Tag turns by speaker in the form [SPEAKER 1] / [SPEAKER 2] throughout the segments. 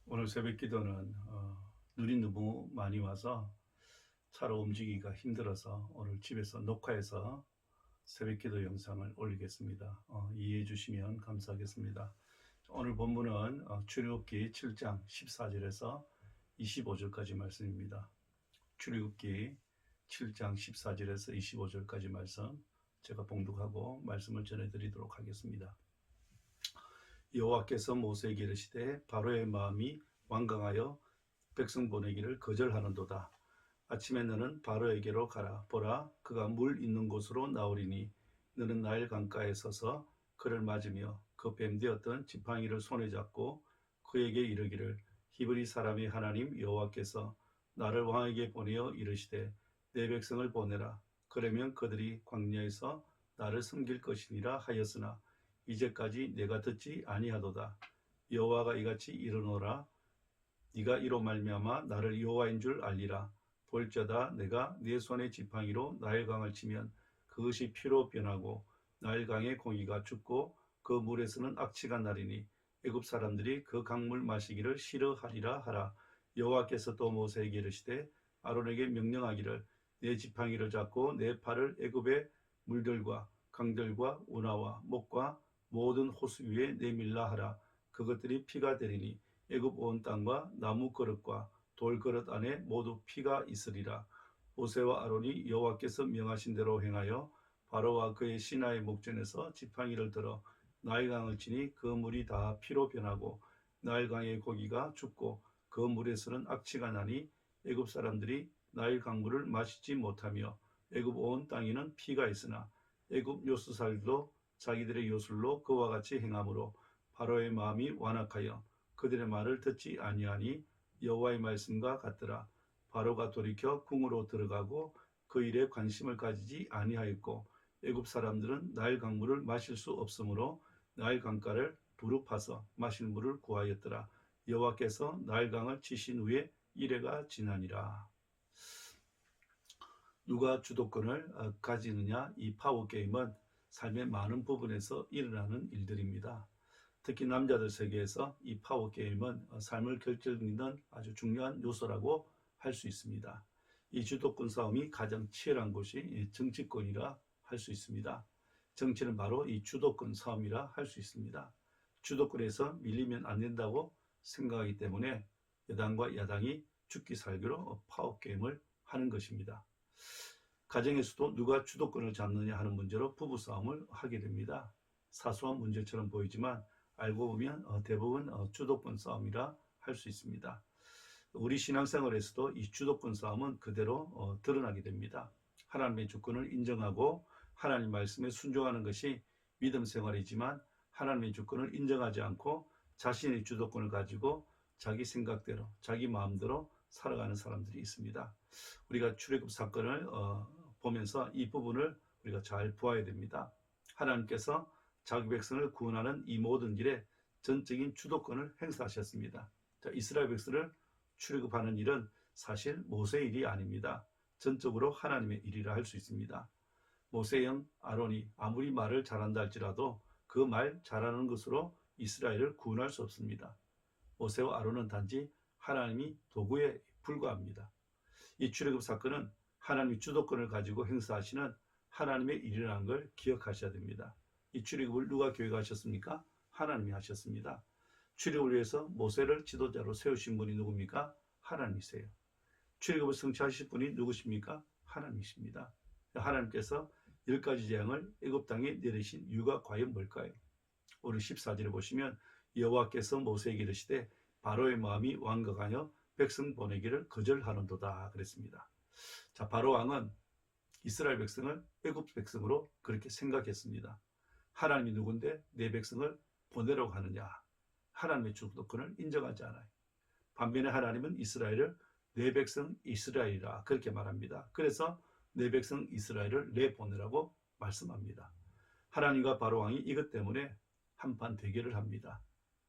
[SPEAKER 1] 오늘 새벽 기도는 눈이 너무 많이 와서 차로 움직이기가 힘들어서 오늘 집에서 녹화해서 새벽 기도 영상을 올리겠습니다. 이해해 주시면 감사하겠습니다. 오늘 본문은 출애굽기 7장 14절에서 25절까지 말씀입니다. 출애굽기 7장 14절에서 25절까지 말씀 제가 봉독하고 말씀을 전해드리도록 하겠습니다. 여호와께서 모세에게 이르시되 바로의 마음이 완강하여 백성 보내기를 거절하는도다. 아침에 너는 바로에게로 가라. 보라, 그가 물 있는 곳으로 나오리니 너는 나일 강가에 서서 그를 맞으며 그 뱀되었던 지팡이를 손에 잡고 그에게 이르기를 히브리 사람의 하나님 여호와께서 나를 왕에게 보내어 이르시되 내 백성을 보내라. 그러면 그들이 광야에서 나를 섬길 것이니라 하였으나 이제까지 내가 듣지 아니하도다. 여호와가 이같이 이르노라. 네가 이로 말미암아 나를 여호와인 줄 알리라. 볼자다 내가 네 손의 지팡이로 나일강을 치면 그것이 피로 변하고 나일강의 공기가 죽고 그 물에서는 악취가 나리니 애굽 사람들이 그 강물 마시기를 싫어하리라 하라. 여호와께서 또 모세에게 이르시되 아론에게 명령하기를 내 지팡이를 잡고 내 팔을 애굽의 물들과 강들과 운하와 목과 모든 호수 위에 내밀라 하라. 그것들이 피가 되리니 애굽 온 땅과 나무 그릇과 돌 그릇 안에 모두 피가 있으리라. 모세와 아론이 여호와께서 명하신 대로 행하여 바로와 그의 신하의 목전에서 지팡이를 들어 나일강을 치니 그 물이 다 피로 변하고 나일강의 고기가 죽고 그 물에서는 악취가 나니 애굽 사람들이 나일 강물을 마시지 못하며 애굽 온 땅에는 피가 있으나 애굽 요수살도 자기들의 요술로 그와 같이 행함으로 바로의 마음이 완악하여 그들의 말을 듣지 아니하니 여호와의 말씀과 같더라. 바로가 돌이켜 궁으로 들어가고 그 일에 관심을 가지지 아니하였고 애굽 사람들은 나일 강물을 마실 수 없으므로 나일 강가를 두루 파서 마실 물을 구하였더라. 여호와께서 나일 강을 치신 후에 이래가 지나니라. 누가 주도권을 가지느냐? 이 파워게임은 삶의 많은 부분에서 일어나는 일들입니다. 특히 남자들 세계에서 이 파워게임은 삶을 결정짓는 아주 중요한 요소라고 할 수 있습니다. 이 주도권 싸움이 가장 치열한 곳이 정치권이라 할 수 있습니다. 정치는 바로 이 주도권 싸움이라 할 수 있습니다. 주도권에서 밀리면 안 된다고 생각하기 때문에 여당과 야당이 죽기 살기로 파워게임을 하는 것입니다. 가정에서도 누가 주도권을 잡느냐 하는 문제로 부부싸움을 하게 됩니다. 사소한 문제처럼 보이지만 알고 보면 대부분 주도권 싸움이라 할 수 있습니다. 우리 신앙생활에서도 이 주도권 싸움은 그대로 드러나게 됩니다. 하나님의 주권을 인정하고 하나님 말씀에 순종하는 것이 믿음 생활이지만 하나님의 주권을 인정하지 않고 자신의 주도권을 가지고 자기 생각대로 자기 마음대로 살아가는 사람들이 있습니다. 우리가 출애굽 사건을 보면서 이 부분을 우리가 잘 보아야 됩니다. 하나님께서 자기 백성을 구원하는 이 모든 일에 전적인 주도권을 행사하셨습니다. 자, 이스라엘 백성을 출애굽하는 일은 사실 모세의 일이 아닙니다. 전적으로 하나님의 일이라 할 수 있습니다. 모세형 아론이 아무리 말을 잘한다 할지라도 그 말 잘하는 것으로 이스라엘을 구원할 수 없습니다. 모세와 아론은 단지 하나님이 도구에 불과합니다. 이 출애굽 사건은 하나님의 주도권을 가지고 행사하시는 하나님의 일이라는 걸 기억하셔야 됩니다. 이 출애굽을 누가 계획하셨습니까? 하나님이 하셨습니다. 출애굽을 위해서 모세를 지도자로 세우신 분이 누굽니까? 하나님이세요. 출애굽을 성취하실 분이 누구십니까? 하나님이십니다. 하나님께서 10가지 재앙을 애굽 땅에 내리신 이유가 과연 뭘까요? 오늘 14절에 보시면 여호와께서 모세에게 이르시되 바로의 마음이 완강하여 백성 보내기를 거절하는도다 그랬습니다. 자, 바로 왕은 이스라엘 백성을 애굽 백성으로 그렇게 생각했습니다. 하나님이 누군데 내 백성을 보내라고 하느냐? 하나님의 주도권을 인정하지 않아요. 반면에 하나님은 이스라엘을 내 백성 이스라엘이라 그렇게 말합니다. 그래서 내 백성 이스라엘을 내보내라고 말씀합니다. 하나님과 바로 왕이 이것 때문에 한판 대결을 합니다.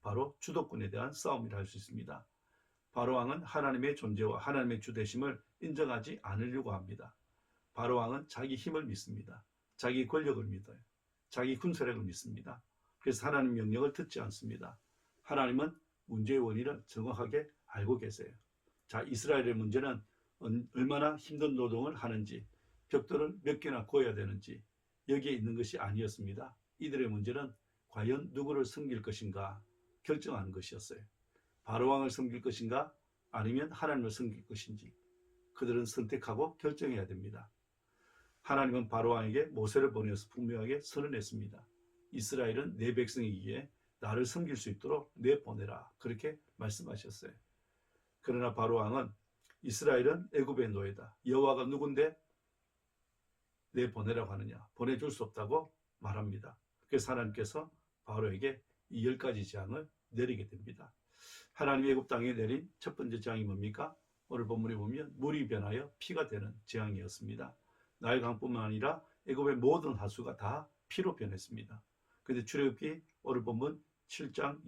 [SPEAKER 1] 바로 주도권에 대한 싸움이라 할 수 있습니다. 바로 왕은 하나님의 존재와 하나님의 주대심을 인정하지 않으려고 합니다. 바로 왕은 자기 힘을 믿습니다. 자기 권력을 믿어요. 자기 군사력을 믿습니다. 그래서 하나님 명령을 듣지 않습니다. 하나님은 문제의 원인을 정확하게 알고 계세요. 자, 이스라엘의 문제는 얼마나 힘든 노동을 하는지, 벽돌을 몇 개나 구워야 되는지 여기에 있는 것이 아니었습니다. 이들의 문제는 과연 누구를 섬길 것인가 결정하는 것이었어요. 바로왕을 섬길 것인가 아니면 하나님을 섬길 것인지 그들은 선택하고 결정해야 됩니다. 하나님은 바로왕에게 모세를 보내어서 분명하게 선언했습니다. 이스라엘은 내 백성이기에 나를 섬길 수 있도록 내보내라. 그렇게 말씀하셨어요. 그러나 바로왕은 이스라엘은 애굽의 노예다. 여호와가 누군데 내보내라고 하느냐. 보내줄 수 없다고 말합니다. 그래서 하나님께서 바로에게 이 10가지 재앙을 내리게 됩니다. 하나님이 애굽 땅에 내린 첫 번째 재앙이 뭡니까? 오늘 본문에 보면 물이 변하여 피가 되는 재앙이었습니다. 나일강뿐만 아니라 애굽의 모든 하수가 다 피로 변했습니다. 그런데 출애굽기 오늘 본문 7장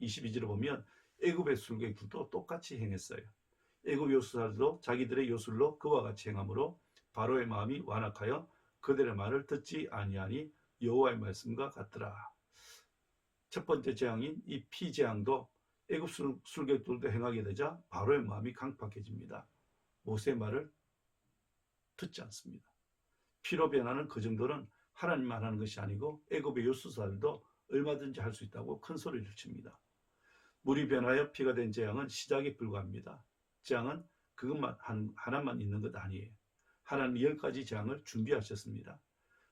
[SPEAKER 1] 22절을 보면 애굽의 술객들도 똑같이 행했어요. 애굽 요술사들도 자기들의 요술로 그와 같이 행함으로 바로의 마음이 완악하여 그들의 말을 듣지 아니하니 여호와의 말씀과 같더라. 첫 번째 재앙인 이 피재앙도 애굽 술객들도 행하게 되자 바로의 마음이 강팍해집니다. 모세의 말을 듣지 않습니다. 피로 변하는 그 정도는 하나님만 하는 것이 아니고 애굽의 요술사들도 얼마든지 할 수 있다고 큰 소리를 칩니다. 물이 변하여 피가 된 재앙은 시작에 불과합니다. 재앙은 그것만 하나만 있는 것 아니에요. 하나님 10가지 재앙을 준비하셨습니다.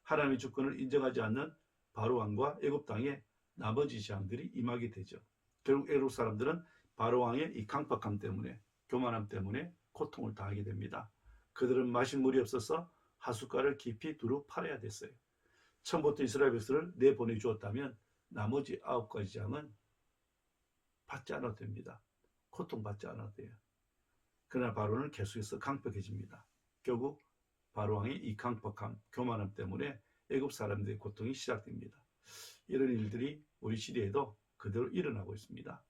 [SPEAKER 1] 하나님의 주권을 인정하지 않는 바로왕과 애굽 땅에 나머지 재앙들이 임하게 되죠. 결국 애굽 사람들은 바로왕의 이 강팍함 때문에 교만함 때문에 고통을 당하게 됩니다. 그들은 마실 물이 없어서 하숫가를 깊이 두루 팔아야 됐어요. 처음부터 이스라엘 백성을 내보내주었다면 나머지 9가지 재앙은 받지 않아도 됩니다. 고통받지 않아도 돼요. 그러나 바로는 계속해서 강팍해집니다. 결국 바로왕의 이 강팍함, 교만함 때문에 애굽 사람들의 고통이 시작됩니다. 이런 일들이 우리 시대에도 그대로 일어나고 있습니다.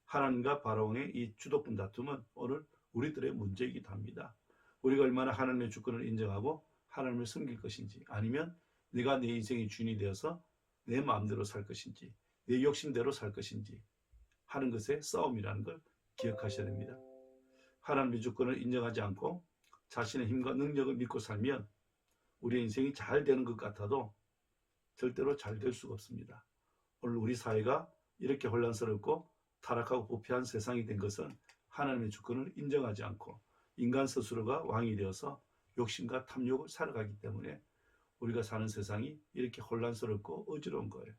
[SPEAKER 1] 하나님과 바로왕의 이 주도권 다툼은 오늘 우리들의 문제이기도 합니다. 우리가 얼마나 하나님의 주권을 인정하고 하나님을 섬길 것인지, 아니면 내가 내 인생의 주인이 되어서 내 마음대로 살 것인지, 내 욕심대로 살 것인지 하는 것의 싸움이라는 걸 기억하셔야 됩니다. 하나님의 주권을 인정하지 않고 자신의 힘과 능력을 믿고 살면 우리의 인생이 잘 되는 것 같아도 절대로 잘 될 수가 없습니다. 오늘 우리 사회가 이렇게 혼란스럽고 타락하고 부패한 세상이 된 것은 하나님의 주권을 인정하지 않고 인간 스스로가 왕이 되어서 욕심과 탐욕을 살아가기 때문에 우리가 사는 세상이 이렇게 혼란스럽고 어지러운 거예요.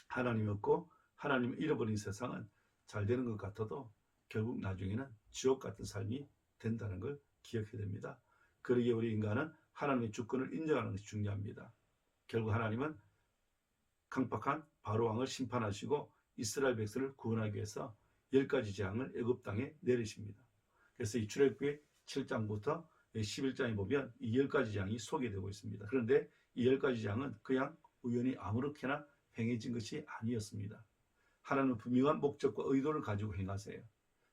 [SPEAKER 1] 하나님이 없고 하나님을 잃어버린 세상은 잘 되는 것 같아도 결국 나중에는 지옥 같은 삶이 된다는 걸 기억해야 됩니다. 그러기에 우리 인간은 하나님의 주권을 인정하는 것이 중요합니다. 결국 하나님은 강팍한 바로왕을 심판하시고 이스라엘 백성을 구원하기 위해서 10가지 재앙을 애굽 땅에 내리십니다. 그래서 이 출애굽기 7장부터 11장에 보면 이 10가지 재앙이 소개되고 있습니다. 그런데 이 10가지 재앙은 그냥 우연히 아무렇게나 행해진 것이 아니었습니다. 하나님은 분명한 목적과 의도를 가지고 행하세요.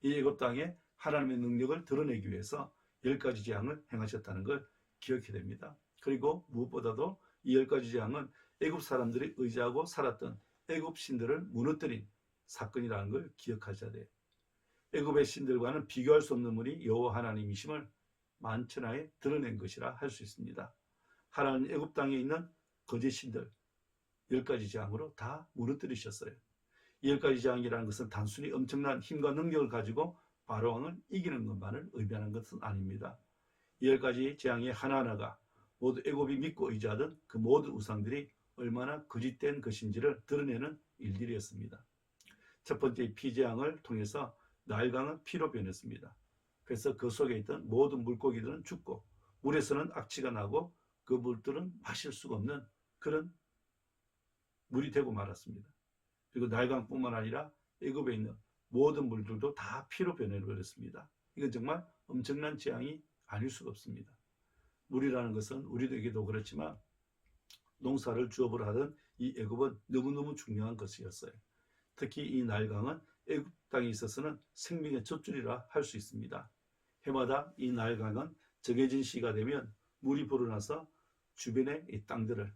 [SPEAKER 1] 이 애굽 땅에 하나님의 능력을 드러내기 위해서 10가지 재앙을 행하셨다는 걸 기억해야 됩니다. 그리고 무엇보다도 이 10가지 재앙은 애굽 사람들이 의지하고 살았던 애굽 신들을 무너뜨린 사건이라는 걸 기억하셔야 돼요. 애굽의 신들과는 비교할 수 없는 분이 여호와 하나님이심을 만천하에 드러낸 것이라 할 수 있습니다. 하나님 애굽 땅에 있는 거짓 신들 10가지 재앙으로 다 무너뜨리셨어요. 이 10가지 재앙이라는 것은 단순히 엄청난 힘과 능력을 가지고 바로왕을 이기는 것만을 의미하는 것은 아닙니다. 이 10가지 재앙의 하나하나가 모두 애굽이 믿고 의지하던 그 모든 우상들이 얼마나 거짓된 것인지를 드러내는 일들이었습니다. 첫 번째 피재앙을 통해서 나일강은 피로 변했습니다. 그래서 그 속에 있던 모든 물고기들은 죽고 물에서는 악취가 나고 그 물들은 마실 수가 없는 그런 물이 되고 말았습니다. 그리고 나일강뿐만 아니라 애굽에 있는 모든 물들도 다 피로 변해버렸습니다. 이건 정말 엄청난 재앙이 아닐 수가 없습니다. 물이라는 것은 우리들에게도 그렇지만 농사를 주업을 하던 이 애굽은 너무너무 중요한 것이었어요. 특히 이 나일강은 애굽 땅에 있어서는 생명의 젖줄이라 할 수 있습니다. 해마다 이 나일강은 정해진 시가 되면 물이 불어나서 주변의 이 땅들을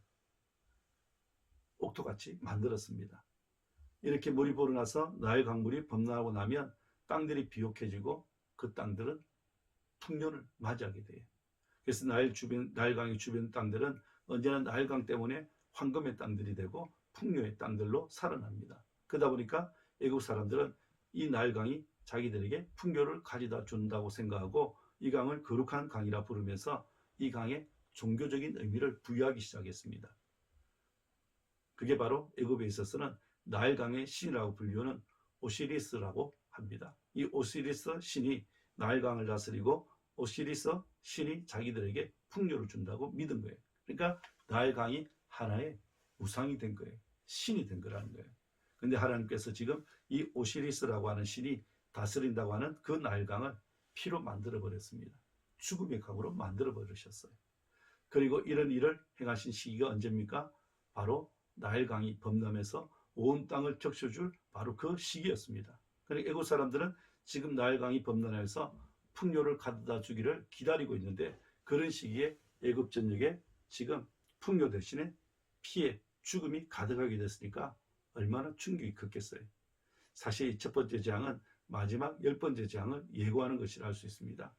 [SPEAKER 1] 옥토같이 만들었습니다. 이렇게 물이 불어나서 나일 강물이 범람하고 나면 땅들이 비옥해지고 그 땅들은 풍년을 맞이하게 돼요. 그래서 나일강의 주변 땅들은 언제나 나일강 때문에 황금의 땅들이 되고 풍요의 땅들로 살아납니다. 그러다 보니까 애국 사람들은 이 나일강이 자기들에게 풍요를 가져다 준다고 생각하고 이 강을 거룩한 강이라 부르면서 이 강에 종교적인 의미를 부여하기 시작했습니다. 그게 바로 애굽에 있어서는 나일강의 신이라고 불리우는 오시리스라고 합니다. 이 오시리스 신이 나일강을 다스리고 오시리스 신이 자기들에게 풍요를 준다고 믿은 거예요. 그러니까 나일강이 하나의 우상이 된 거예요. 신이 된 거라는 거예요. 근데 하나님께서 지금 이 오시리스라고 하는 신이 다스린다고 하는 그 나일강을 피로 만들어 버렸습니다. 죽음의 강으로 만들어 버리셨어요. 그리고 이런 일을 행하신 시기가 언제입니까? 바로 나일강이 범람해서 온 땅을 적셔줄 바로 그 시기였습니다. 그러니까 애국 사람들은 지금 나일강이 범람해서 풍요를 가져다 주기를 기다리고 있는데 그런 시기에 애굽 전역에 지금 풍요 대신에 피해, 죽음이 가득하게 됐으니까 얼마나 충격이 컸겠어요. 사실 첫 번째 재앙은 마지막 10번째 재앙을 예고하는 것이라 할 수 있습니다.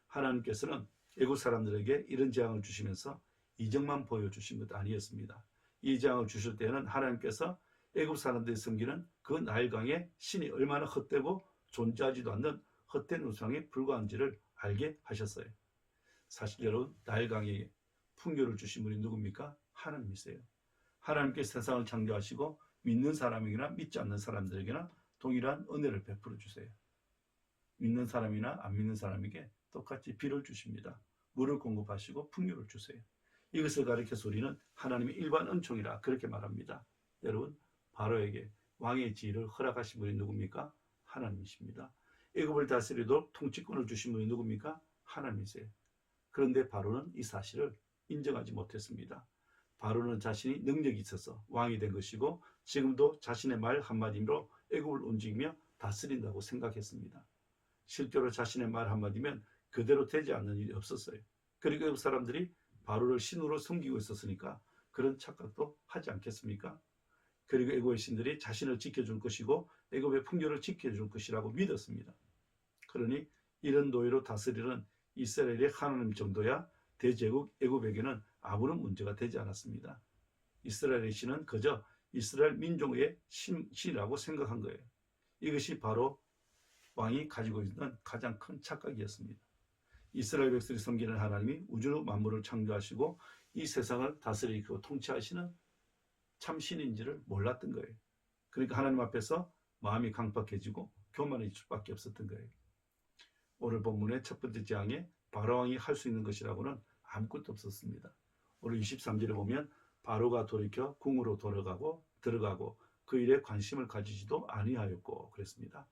[SPEAKER 1] 하나님께서는 애국 사람들에게 이런 재앙을 주시면서 이적만 보여주신 것 아니었습니다. 이 재앙을 주실 때는 하나님께서 애국 사람들이 섬기는 그 나일강의 신이 얼마나 헛되고 존재하지도 않는 헛된 우상에 불과한지를 알게 하셨어요. 사실 여러분, 나일강에 풍요를 주신 분이 누굽니까? 하나님이세요. 하나님께 세상을 창조하시고 믿는 사람에게나 믿지 않는 사람들에게나 동일한 은혜를 베풀어 주세요. 믿는 사람이나 안 믿는 사람에게 똑같이 비를 주십니다. 물을 공급하시고 풍요를 주세요. 이것을 가리켜서 우리는 하나님의 일반 은총이라 그렇게 말합니다. 여러분, 바로에게 왕의 지위를 허락하신 분이 누굽니까? 하나님이십니다. 애굽을 다스리도록 통치권을 주신 분이 누굽니까? 하나님이세요. 그런데 바로는 이 사실을 인정하지 못했습니다. 바로는 자신이 능력이 있어서 왕이 된 것이고 지금도 자신의 말 한마디로 애굽을 움직이며 다스린다고 생각했습니다. 실제로 자신의 말 한마디면 그대로 되지 않는 일이 없었어요. 그리고 애굽 사람들이 바로를 신으로 섬기고 있었으니까 그런 착각도 하지 않겠습니까? 그리고 애굽의 신들이 자신을 지켜줄 것이고 애굽의 풍요를 지켜줄 것이라고 믿었습니다. 그러니 이런 노예로 다스리는 이스라엘의 하나님 정도야 대제국 애굽에게는 아무런 문제가 되지 않았습니다. 이스라엘의 신은 그저 이스라엘 민족의 신이라고 생각한 거예요. 이것이 바로 왕이 가지고 있는 가장 큰 착각이었습니다. 이스라엘 백성이 섬기는 하나님이 우주 만물을 창조하시고 이 세상을 다스리고 통치하시는 참신인지를 몰랐던 거예요. 그러니까 하나님 앞에서 마음이 강팍해지고 교만해질 수밖에 없었던 거예요. 오늘 본문의 첫 번째 재앙에 바로왕이 할 수 있는 것이라고는 아무것도 없었습니다. 오늘 23절에 보면 바로가 돌이켜 궁으로 들어가고 그 일에 관심을 가지지도 아니하였고 그랬습니다.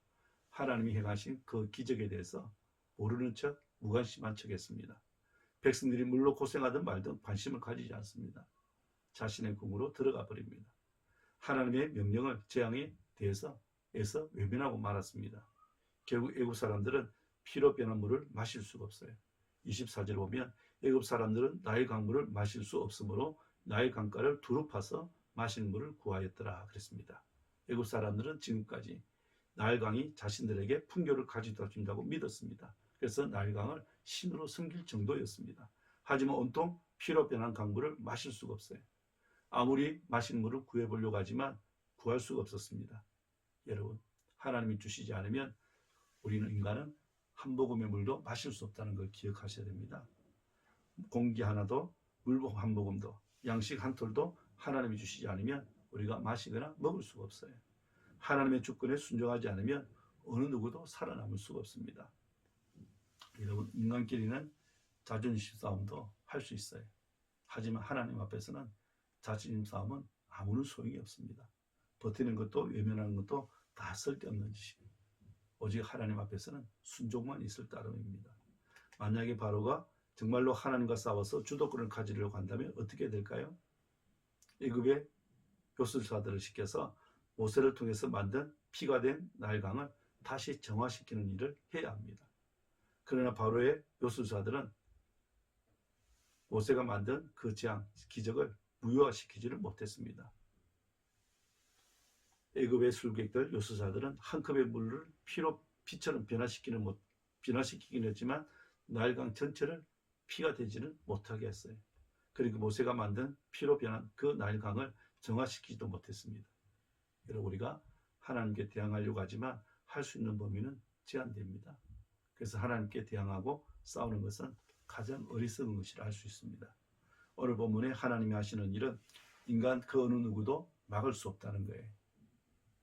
[SPEAKER 1] 하나님이 행하신 그 기적에 대해서 모르는 척 무관심한 척했습니다. 백성들이 물로 고생하든 말든 관심을 가지지 않습니다. 자신의 궁으로 들어가 버립니다. 하나님의 명령을 재앙에 대해서 외면하고 말았습니다. 결국 애굽 사람들은 피로 변한 물을 마실 수가 없어요. 24절 보면 애굽 사람들은 나일 강물을 마실 수 없으므로 나일 강가를 두루 파서 마실 물을 구하였더라 그랬습니다. 애굽 사람들은 지금까지 나일 강이 자신들에게 풍요를 가져다 준다고 믿었습니다. 그래서 나일 강을 신으로 섬길 정도였습니다. 하지만 온통 피로 변한 강물을 마실 수가 없어요. 아무리 마실 물을 구해보려고 하지만 구할 수가 없었습니다. 여러분, 하나님이 주시지 않으면 우리는 인간은 한 모금의 물도 마실 수 없다는 걸 기억하셔야 됩니다. 공기 하나도 물 한 모금도 양식 한 톨도 하나님이 주시지 않으면 우리가 마시거나 먹을 수가 없어요. 하나님의 주권에 순종하지 않으면 어느 누구도 살아남을 수가 없습니다. 여러분, 인간끼리는 자존심 싸움도 할 수 있어요. 하지만 하나님 앞에서는 자존심 싸움은 아무런 소용이 없습니다. 버티는 것도 외면하는 것도 다 쓸데없는 짓이에요. 오직 하나님 앞에서는 순종만 있을 따름입니다. 만약에 바로가 정말로 하나님과 싸워서 주도권을 가지려고 한다면 어떻게 될까요? 애굽의 요술사들을 시켜서 모세를 통해서 만든 피가 된 나일강을 다시 정화시키는 일을 해야 합니다. 그러나 바로의 요술사들은 모세가 만든 그 재앙, 기적을 무효화시키지를 못했습니다. 애굽의 술객들, 요수사들은 한 컵의 물을 피처럼 변화시키긴 했지만 나일강 전체를 피가 되지는 못하게 했어요. 그리고 모세가 만든 피로 변한 그 나일강을 정화시키지도 못했습니다. 여러분, 우리가 하나님께 대항하려고 하지만 할 수 있는 범위는 제한됩니다. 그래서 하나님께 대항하고 싸우는 것은 가장 어리석은 것이라 할 수 있습니다. 오늘 본문에 하나님이 하시는 일은 인간 그 어느 누구도 막을 수 없다는 거예요.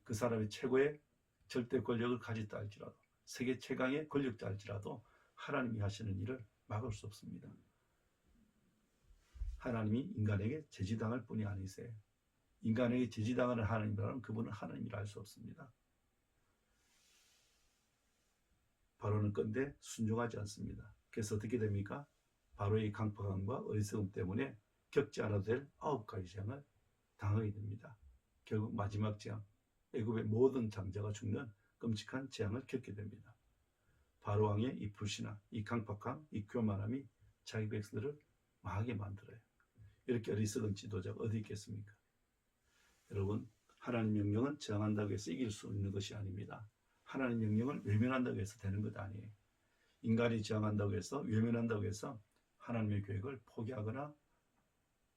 [SPEAKER 1] 그 사람이 최고의 절대 권력을 가졌다 할지라도, 세계 최강의 권력자 할지라도 하나님이 하시는 일을 막을 수 없습니다. 하나님이 인간에게 제지당할 뿐이 아니세요. 인간에게 제지당하는 하나님이라면 그분은 하나님이라 할 수 없습니다. 바로는 건데 순종하지 않습니다. 그래서 어떻게 됩니까? 바로의 강팍함과 어리석음 때문에 겪지 않아도 될 9가지 재앙을 당하게 됩니다. 결국 마지막 재앙, 애굽의 모든 장자가 죽는 끔찍한 재앙을 겪게 됩니다. 바로 왕의 이 불신앙, 이 강팍함, 이 교만함이 자기 백성들을 망하게 만들어요. 이렇게 어리석은 지도자가 어디 있겠습니까? 여러분, 하나님 명령은 저항한다고 해서 이길 수 있는 것이 아닙니다. 하나님 명령을 외면한다고 해서 되는 것 아니에요. 인간이 저항한다고 해서, 외면한다고 해서 하나님의 계획을 포기하거나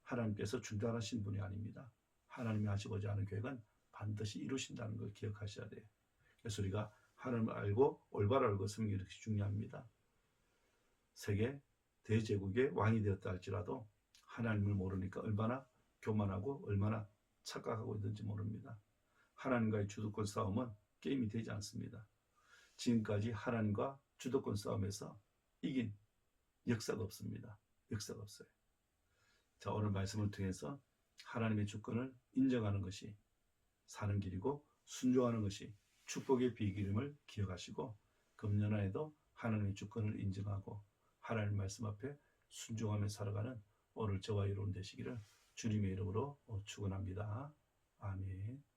[SPEAKER 1] 하나님께서 중단하신 분이 아닙니다. 하나님이 하시고자 하는 계획은 반드시 이루신다는 걸 기억하셔야 돼요. 그래서 우리가 하나님을 알고 올바로 알고 섬기는 게 이렇게 중요합니다. 세계 대제국의 왕이 되었다 할지라도 하나님을 모르니까 얼마나 교만하고 얼마나 착각하고 있는지 모릅니다. 하나님과의 주도권 싸움은 게임이 되지 않습니다. 지금까지 하나님과 주도권 싸움에서 이긴 역사가 없습니다. 역사가 없어요. 자, 오늘 말씀을 통해서 하나님의 주권을 인정하는 것이 사는 길이고 순종하는 것이 축복의 비기름을 기억하시고 금년에도 하나님의 주권을 인정하고 하나님 말씀 앞에 순종하며 살아가는 오늘 저와 여러분 되시기를 주님의 이름으로 축원합니다. 아멘.